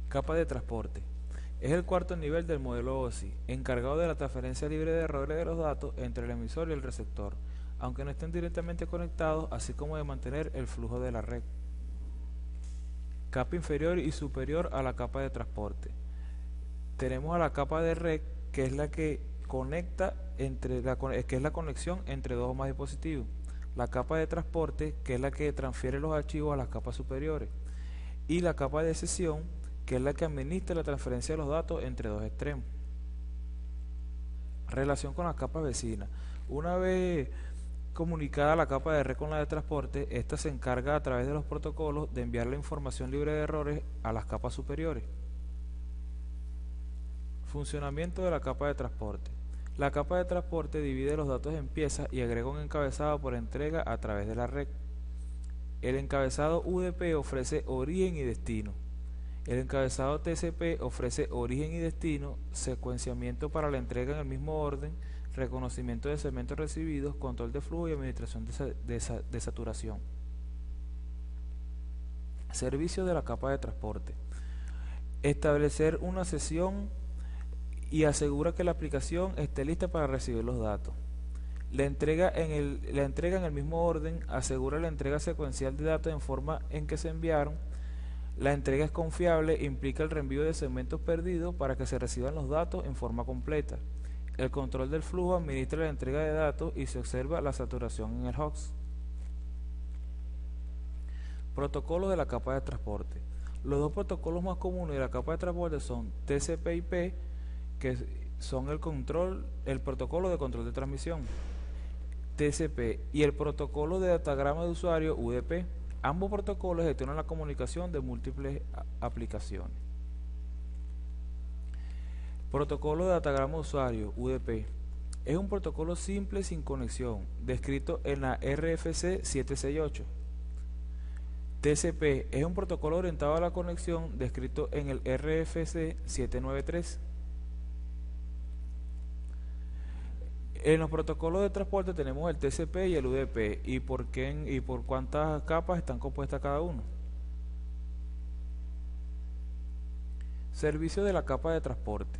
Capa de transporte. Es el cuarto nivel del modelo OSI, encargado de la transferencia libre de errores de los datos entre el emisor y el receptor, aunque no estén directamente conectados, así como de mantener el flujo de la red. Capa inferior y superior a la capa de transporte. Tenemos a la capa de red, que es la que conecta que es la conexión entre dos o más dispositivos. La capa de transporte, que es la que transfiere los archivos a las capas superiores. Y la capa de sesión, que es la que administra la transferencia de los datos entre dos extremos. Relación con las capas vecinas. Una vez comunicada la capa de red con la de transporte, esta se encarga a través de los protocolos de enviar la información libre de errores a las capas superiores. Funcionamiento de la capa de transporte. La capa de transporte divide los datos en piezas y agrega un encabezado por entrega a través de la red. El encabezado UDP ofrece origen y destino. El encabezado TCP ofrece origen y destino, secuenciamiento para la entrega en el mismo orden, reconocimiento de segmentos recibidos, control de flujo y administración de saturación. Servicio de la capa de transporte. Establecer una sesión y asegura que la aplicación esté lista para recibir los datos. La entrega en el mismo orden asegura la entrega secuencial de datos en forma en que se enviaron. La entrega es confiable, implica el reenvío de segmentos perdidos para que se reciban los datos en forma completa. El control del flujo administra la entrega de datos y se observa la saturación en el host. Protocolo de la capa de transporte. Los dos protocolos más comunes de la capa de transporte son TCP/IP, que son el protocolo de control de transmisión, TCP, y el protocolo de datagrama de usuario, UDP. Ambos protocolos gestionan la comunicación de múltiples aplicaciones. Protocolo de datagrama de usuario, UDP. Es un protocolo simple sin conexión, descrito en la RFC 768. TCP es un protocolo orientado a la conexión, descrito en el RFC 793. En los protocolos de transporte tenemos el TCP y el UDP. ¿Y por cuántas capas están compuestas cada uno? Servicio de la capa de transporte.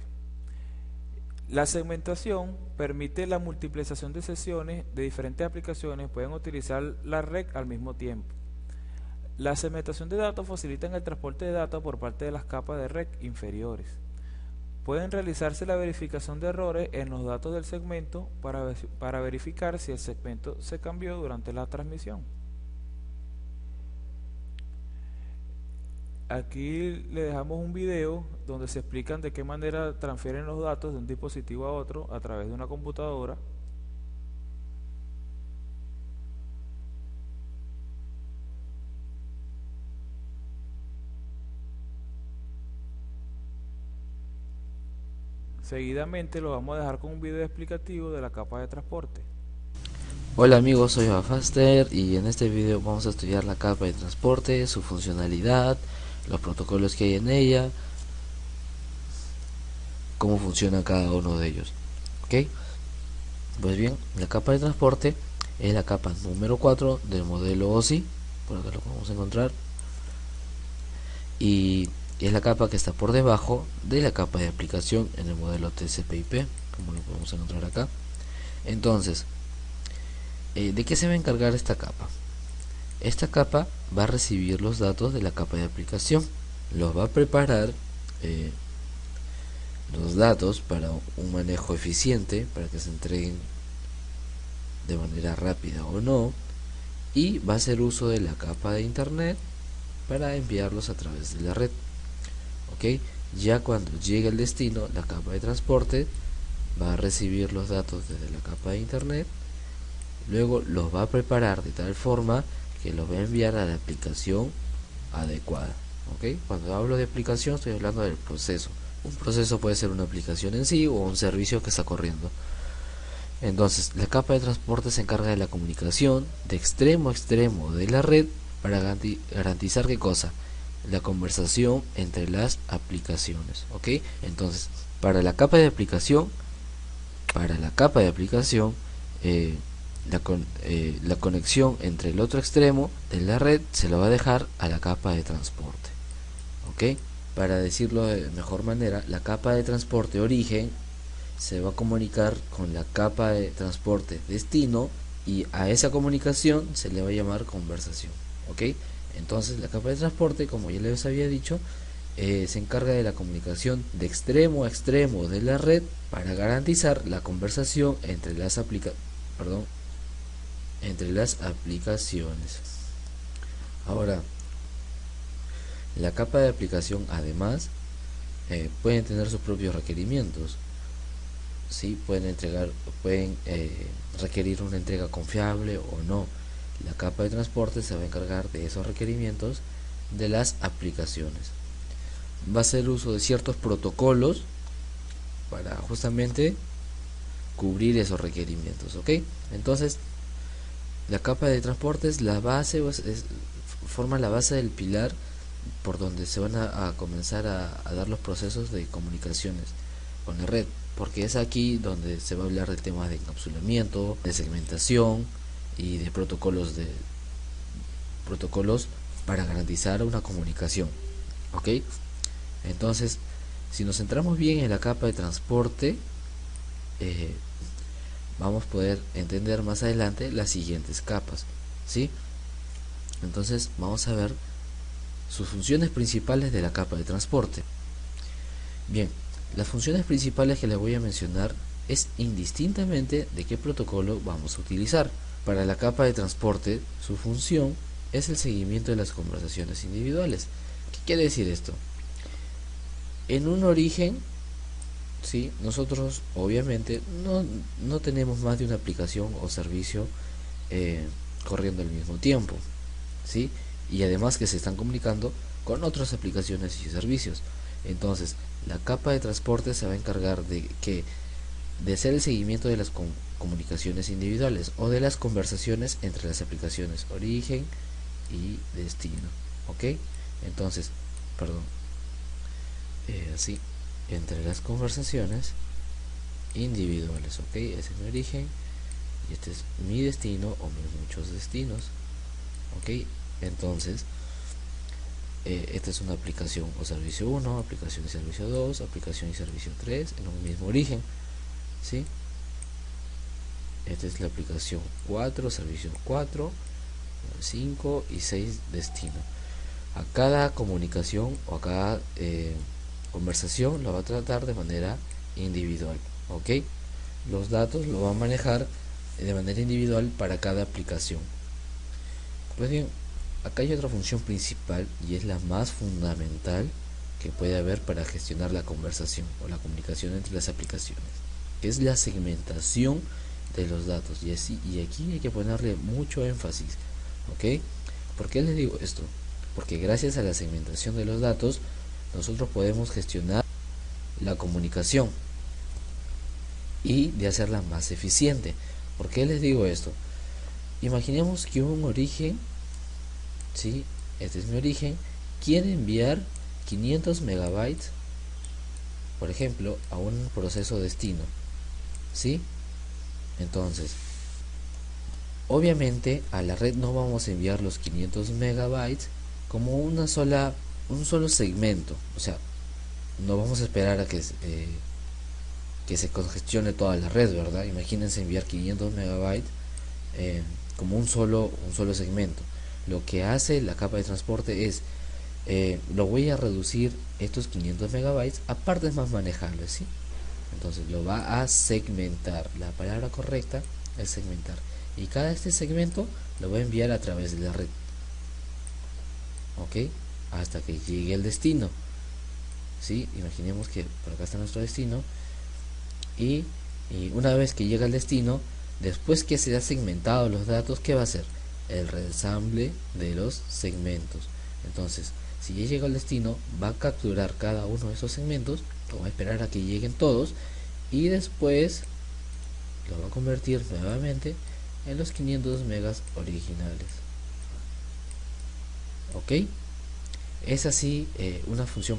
La segmentación permite la multiplicación de sesiones de diferentes aplicaciones. Pueden utilizar la red al mismo tiempo. La segmentación de datos facilita el transporte de datos por parte de las capas de red inferiores. Pueden realizarse la verificación de errores en los datos del segmento para verificar si el segmento se cambió durante la transmisión. Aquí le dejamos un video donde se explican de qué manera transfieren los datos de un dispositivo a otro a través de una computadora. Seguidamente lo vamos a dejar con un video explicativo de la capa de transporte. Hola amigos, soy Faster y en este video vamos a estudiar la capa de transporte, su funcionalidad, los protocolos que hay en ella, cómo funciona cada uno de ellos. ¿Ok? Pues bien, la capa de transporte es la capa número 4 del modelo OSI, por acá lo podemos encontrar, y es la capa que está por debajo de la capa de aplicación en el modelo TCP/IP, como lo podemos encontrar acá. Entonces, ¿de qué se va a encargar esta capa? Esta capa va a recibir los datos de la capa de aplicación, los va a preparar los datos para un manejo eficiente, para que se entreguen de manera rápida o no, y va a hacer uso de la capa de internet para enviarlos a través de la red. ¿Ok? Ya cuando llegue al destino, la capa de transporte va a recibir los datos desde la capa de internet, luego los va a preparar de tal forma que los va a enviar a la aplicación adecuada. ¿Ok? Cuando hablo de aplicación estoy hablando del proceso. Un proceso puede ser una aplicación en sí o un servicio que está corriendo. Entonces, la capa de transporte se encarga de la comunicación de extremo a extremo de la red para garantizar ¿qué cosa? La conversación entre las aplicaciones. ¿Ok? Entonces, para la capa de aplicación, la conexión entre el otro extremo de la red se lo va a dejar a la capa de transporte. ¿Ok? para decirlo de mejor manera, la capa de transporte origen se va a comunicar con la capa de transporte destino, y a esa comunicación se le va a llamar conversación. ¿Ok? Entonces la capa de transporte, como ya les había dicho, se encarga de la comunicación de extremo a extremo de la red para garantizar la conversación entre las aplicaciones. Ahora, la capa de aplicación además pueden tener sus propios requerimientos. ¿Sí? Pueden requerir una entrega confiable o no. La capa de transporte se va a encargar de esos requerimientos de las aplicaciones. Va a hacer uso de ciertos protocolos para justamente cubrir esos requerimientos. ¿Ok? Entonces, la capa de transporte es la base, forma la base del pilar por donde se van a comenzar a dar los procesos de comunicaciones con la red, porque es aquí donde se va a hablar de temas de encapsulamiento, de segmentación y de protocolos para garantizar una comunicación. ¿Ok? Entonces, si nos centramos bien en la capa de transporte, vamos a poder entender más adelante las siguientes capas. ¿Sí? Entonces vamos a ver sus funciones principales de la capa de transporte. Bien, las funciones principales que les voy a mencionar es indistintamente de qué protocolo vamos a utilizar. Para la capa de transporte, su función es el seguimiento de las conversaciones individuales. ¿Qué quiere decir esto? En un origen, ¿sí? Nosotros obviamente no tenemos más de una aplicación o servicio corriendo al mismo tiempo, ¿sí? Y además que se están comunicando con otras aplicaciones y servicios. Entonces, la capa de transporte se va a encargar de hacer el seguimiento de las comunicaciones individuales o de las conversaciones entre las aplicaciones origen y destino. ¿Ok? Entonces, así, entre las conversaciones individuales. ¿Ok? Ese es mi origen y este es mi destino o mis muchos destinos. ¿Ok? Entonces, esta es una aplicación o servicio 1, aplicación y servicio 2, aplicación y servicio 3 en un mismo origen. ¿Sí? Esta es la aplicación 4, servicio 4, 5 y 6 destino. A cada comunicación o a cada conversación lo va a tratar de manera individual. ¿Ok? Los datos lo va a manejar de manera individual para cada aplicación. Pues bien, acá hay otra función principal y es la más fundamental que puede haber para gestionar la conversación o la comunicación entre las aplicaciones, que es la segmentación de los datos. Y aquí hay que ponerle mucho énfasis. ¿Ok? ¿Por qué les digo esto? Porque gracias a la segmentación de los datos nosotros podemos gestionar la comunicación y de hacerla más eficiente. ¿Por qué les digo esto? Imaginemos que un origen, ¿sí? Este es mi origen, quiere enviar 500 megabytes, por ejemplo, a un proceso destino, ¿sí? Entonces, obviamente a la red no vamos a enviar los 500 megabytes como un solo segmento. O sea, no vamos a esperar a que se congestione toda la red, ¿verdad? Imagínense enviar 500 megabytes como un solo segmento. Lo que hace la capa de transporte es lo voy a reducir estos 500 megabytes a partes más manejables, ¿sí? Entonces lo va a segmentar. La palabra correcta es segmentar. Y cada segmento lo va a enviar a través de la red. ¿Ok? Hasta que llegue al destino. ¿Sí? Imaginemos que por acá está nuestro destino. Y una vez que llega al destino, después que se ha segmentado los datos, ¿qué va a hacer? El reensamble de los segmentos. Entonces, si ya llega al destino, va a capturar cada uno de esos segmentos, o va a esperar a que lleguen todos, y después lo va a convertir nuevamente en los 500 megas originales. ¿Ok? Es así una función.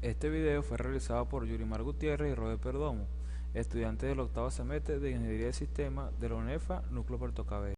Este video fue realizado por Yurimar Gutiérrez y Robert Perdomo, estudiantes del octavo semestre de Ingeniería de Sistemas de la UNEFA, Núcleo Puerto Cabello.